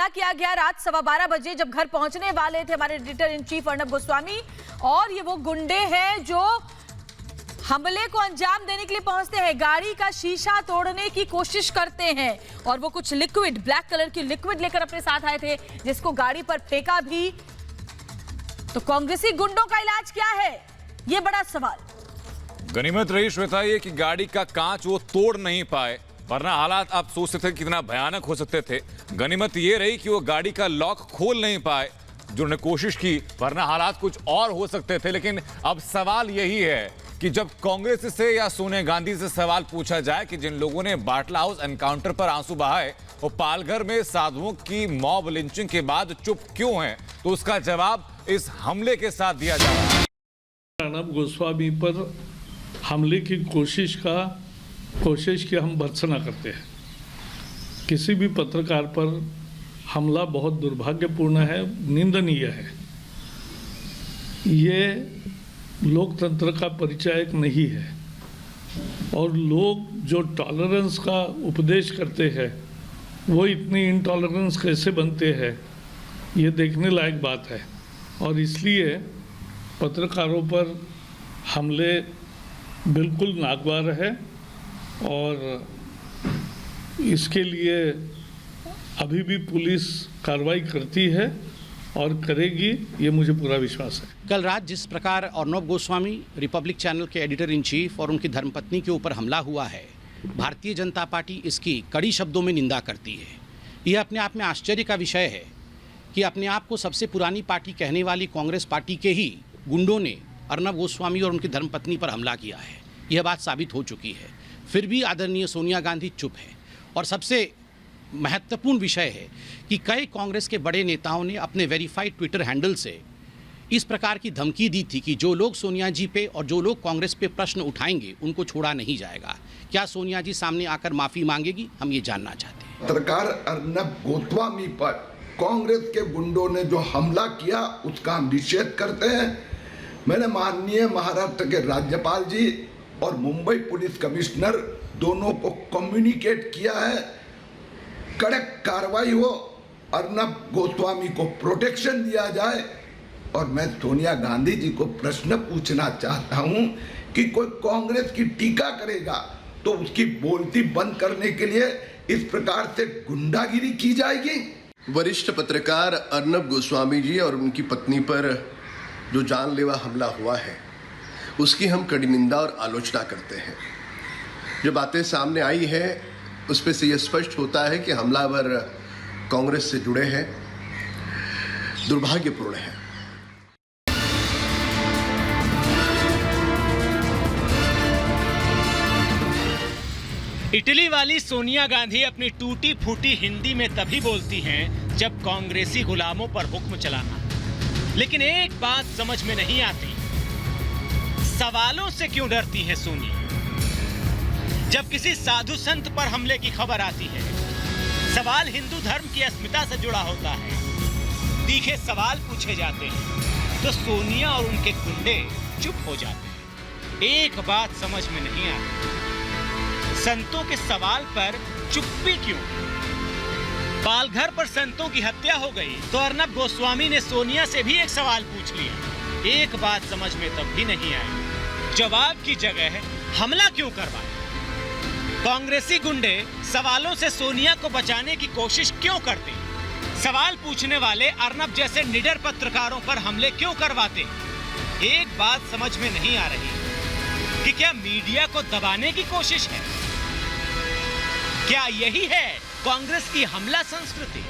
हमला किया गया रात 12:15 बजे जब घर पहुंचने वाले थे हमारे editor in chief Arnab Goswami. और ये वो गुंडे हैं जो हमले को अंजाम देने के लिए पहुंचते हैं, गाड़ी का शीशा तोड़ने की कोशिश करते हैं और वो कुछ लिक्विड, ब्लैक कलर की लिक्विड लेकर अपने साथ आए थे जिसको गाड़ी पर फेंका भी। तो कांग्रेसी गुंडों का इलाज क्या है, ये बड़ा सवाल। गनीमत रही श्वेता ये कि गाड़ी का कांच वो तोड़ नहीं पाए, वरना हालात आप सोचते थे कितना भयानक हो सकते थे। गनीमत ये रही कि वो गाड़ी का लॉक खोल नहीं पाए, जो उन्होंने कोशिश की, वरना हालात कुछ और हो सकते थे। लेकिन अब सवाल यही है कि जब कांग्रेस से या सोनिया गांधी से सवाल पूछा जाए कि जिन लोगों ने बाटला हाउस एनकाउंटर पर आंसू बहाए वो पालघर में साधुओं की मॉब लिंचिंग के बाद चुप क्यों हैं, तो उसका जवाब इस हमले के साथ दिया जा रहा है। अर्नब गोस्वामी पर हमले की कोशिश की हम भर्त्सना करते हैं। किसी भी पत्रकार पर हमला बहुत दुर्भाग्यपूर्ण है, निंदनीय है। ये लोकतंत्र का परिचायक नहीं है और लोग जो टॉलरेंस का उपदेश करते हैं वो इतनी इंटॉलरेंस कैसे बनते हैं, ये देखने लायक बात है। और इसलिए पत्रकारों पर हमले बिल्कुल नागवार है और इसके लिए अभी भी पुलिस कार्रवाई करती है और करेगी, ये मुझे पूरा विश्वास है। कल रात जिस प्रकार अर्नब गोस्वामी रिपब्लिक चैनल के एडिटर इन चीफ और उनकी धर्मपत्नी के ऊपर हमला हुआ है, भारतीय जनता पार्टी इसकी कड़ी शब्दों में निंदा करती है। यह अपने आप में आश्चर्य का विषय है कि अपने आप को सबसे पुरानी पार्टी कहने वाली कांग्रेस पार्टी के ही गुंडों ने अर्नब गोस्वामी और उनकी धर्मपत्नी पर हमला किया है। यह बात साबित हो चुकी है। फिर भी आदरणीय सोनिया गांधी चुप है। और सबसे महत्वपूर्ण विषय है कि कई कांग्रेस के बड़े नेताओं ने अपने वेरीफाइड ट्विटर हैंडल से इस प्रकार की धमकी दी थी कि जो लोग सोनिया जी पे और जो लोग कांग्रेस पे प्रश्न उठाएंगे उनको छोड़ा नहीं जाएगा। क्या सोनिया जी सामने आकर माफी मांगेगी, हम ये जानना चाहते हैं। पत्रकार अर्नब गोस्वामी पर कांग्रेस के गुंडों ने जो हमला किया उसका हम निषेध करते हैं। मैंने माननीय महाराष्ट्र के राज्यपाल जी और मुंबई पुलिस कमिश्नर दोनों को कम्युनिकेट किया है, कड़क कार्रवाई हो, अर्नब गोस्वामी को प्रोटेक्शन दिया जाए। और मैं सोनिया गांधी जी को प्रश्न पूछना चाहता हूं कि कोई कांग्रेस की टीका करेगा तो उसकी बोलती बंद करने के लिए इस प्रकार से गुंडागिरी की जाएगी। वरिष्ठ पत्रकार अर्नब गोस्वामी जी और उनकी पत्नी पर जो जानलेवा हमला हुआ है उसकी हम कड़ी निंदा और आलोचना करते हैं। जो बातें सामने आई है उस पे से यह स्पष्ट होता है कि हमलावर कांग्रेस से जुड़े हैं, दुर्भाग्यपूर्ण है। इटली वाली सोनिया गांधी अपनी टूटी फूटी हिंदी में तभी बोलती हैं जब कांग्रेसी गुलामों पर हुक्म चलाना। लेकिन एक बात समझ में नहीं आती, सवालों से क्यों डरती है सोनिया? जब किसी साधु संत पर हमले की खबर आती है, सवाल हिंदू धर्म की अस्मिता से जुड़ा होता है, तीखे सवाल पूछे जाते हैं, तो सोनिया और उनके गुंडे चुप हो जाते हैं। एक बात समझ में नहीं आती, संतों के सवाल पर चुप्पी क्यों? पालघर पर संतों की हत्या हो गई तो अर्नब गोस्वामी ने सोनिया से भी एक सवाल पूछ लिया। एक बात समझ में तब भी नहीं आई, जवाब की जगह हमला क्यों करवाया? कांग्रेसी गुंडे सवालों से सोनिया को बचाने की कोशिश क्यों करते? सवाल पूछने वाले अर्नब जैसे निडर पत्रकारों पर हमले क्यों करवाते? एक बात समझ में नहीं आ रही कि क्या मीडिया को दबाने की कोशिश है? क्या यही है कांग्रेस की हमला संस्कृति?